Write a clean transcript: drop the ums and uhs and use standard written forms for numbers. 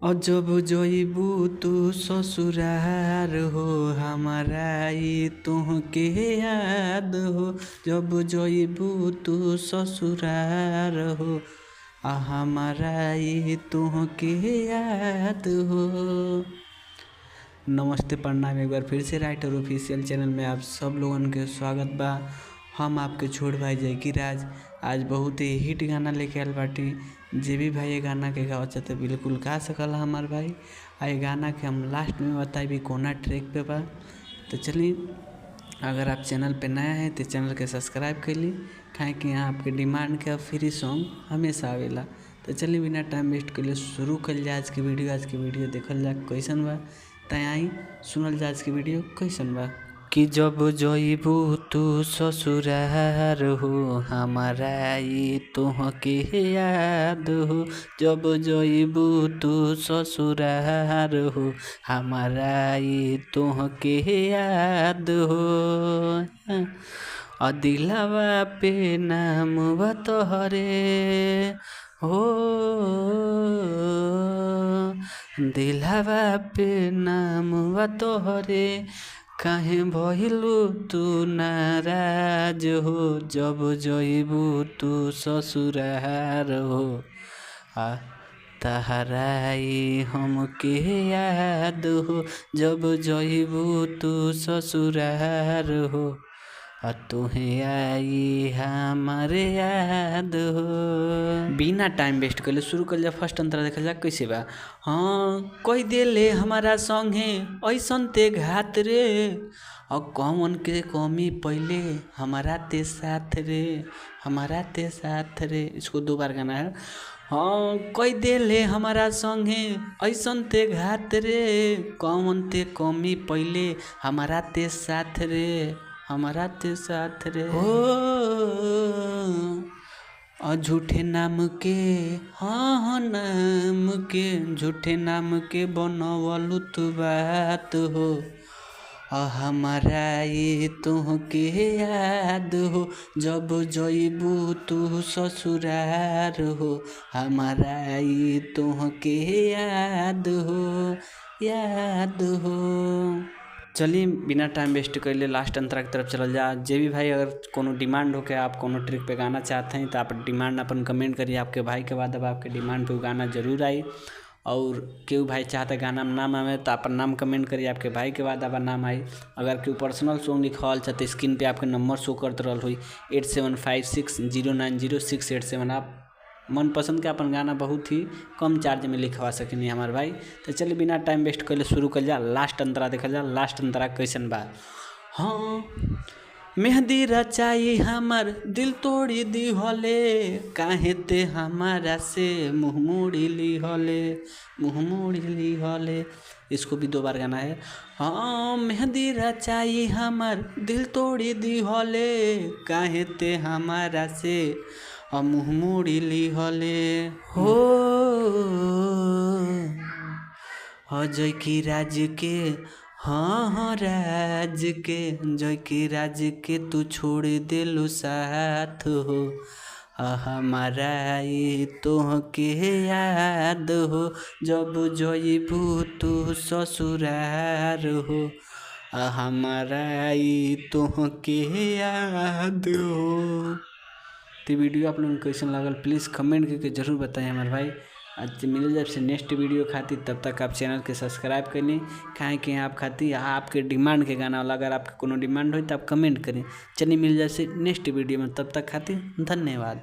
अजब जइबू तू ससुरार हो हमारा ई तुहके याद हो। जब जइबू तू ससुरार हो हमारा ई तुहके याद हो। नमस्ते प्रणाम, एक बार फिर से राइटर ऑफिशियल चैनल में आप सब लोगन के स्वागत बा। हम आपके छोट भाई जैकी राज आज बहुत ही हिट गाना लेके आयल बाटी। जे भी भाई ये गाना के गावत चाहते बिल्कुल गा सकला हमार भाई। आ ये गाना के हम लास्ट में बताई कोना ट्रैक पे बा। तो चलिए, अगर आप चैनल पे नया है तो चैनल के सब्सक्राइब कर ली, काहे कि यहाँ आपके डिमांड के फ्री सॉन्ग हमेशा आवेला। तो चलिए बिना टाइम वेस्ट कर लिए शुरू कर जाए आज की वीडियो देखल जा कैसन बा। तैयारी सुनल जा आज की वीडियो कैसन बा। कि जब जइबू तू ससुरार हो हमारा ई तुहके याद हो। जब जइबू तू ससुरार हो हमारा ई तुहके याद हो। दिलवा पे नाम बा तोहरे हो, दिलवा पे नाम बा तोहरे, काहे भइलू तू नाराज हो। जब जइबू तू ससुरार हो तहरा ई हमके याद हो। जब जइबू तू ससुरार हो तुहे आई हमारे याद हो। बिना टाइम वेस्ट कर शुरू कर जा। फर्स्ट अंतरा देखल जा कैसे बा। हाँ कह देले हमारा संगे ऐसन ते घात रे, और कौन के कमी पहले हमारा ते साथ रे, हमारा ते साथ रे। इसको दो बार गाना है। हाँ कह देले हमारा संगे ऐसन ते घात रे, कौन ते कमी पहले हमारा ते साथ रे, हमारा ते साथ रे हो। झूठे नाम के हाँ नाम के, झूठे नाम के बनवलू तू बात हो। हमारा ये तुहके याद हो। जब जइबू तू ससुरार हो हमारा ये तुहके याद हो, याद हो। चलिए बिना टाइम वेस्ट कर ले लास्ट अंतरा की तरफ चल जा। जे भी भाई अगर कोनो डिमांड हो के आप कोनो ट्रिक पे गाना चाहते हैं तो आप डिमांड अपन कमेंट करिए। आपके भाई के बाद अब आपके डिमांड पे गाना जरूर आई। और क्यों भाई चाहते गाना में नाम आवे तो अपन नाम कमेंट करिए, आपके भाई के बाद अब नाम आई। अगर क्यों पर्सनल सॉन्ग लिखवाल चाहते स्क्रीन पे आपके नंबर शो करते रहा हुई 8756090687। आप मनपसंद के अपन गाना बहुत ही कम चार्ज में लिखवा सकेनी हमारे भाई। तो चलिए बिना टाइम वेस्ट कर शुरू कर जा। लास्ट अंतरा देखल जा। लास्ट अंतरा कैसन बा। हाँ मेहंदी रचाई हमार दिल तोड़ी दी होले, काहे ते हमारा से मुँह मोड़ी ली होले, मुँह मोड़ी ली होले। इसको भी दो बार गाना है। हाँ मेहंदी रचाई हमार दिल तोड़ी दी होले, काहे ते हमारा से मुँह मोड़ी ली होले हो। जैकी राज के हाँ राज के, जैकी राज के तू छोड़ दिलू साथ हो। हमारा ये तुहके याद हो। जब जइबू तू ससुरार हो हमारा ये तुहके याद हो। तो वीडियो आप लोगों को कैसन लागल प्लीज़ कमेंट करके जरूर बताएं हमारे भाई। आज मिले जब से नेक्स्ट वीडियो खातिर, तब तक आप चैनल के सब्सक्राइब कर लें, काहे कि आप खातिर आपके डिमांड के गाना वाला। अगर आपके कोनो डिमांड हो तो आप कमेंट करें। चलिए मिल जाए से नेक्स्ट वीडियो में, तब तक खातिर धन्यवाद।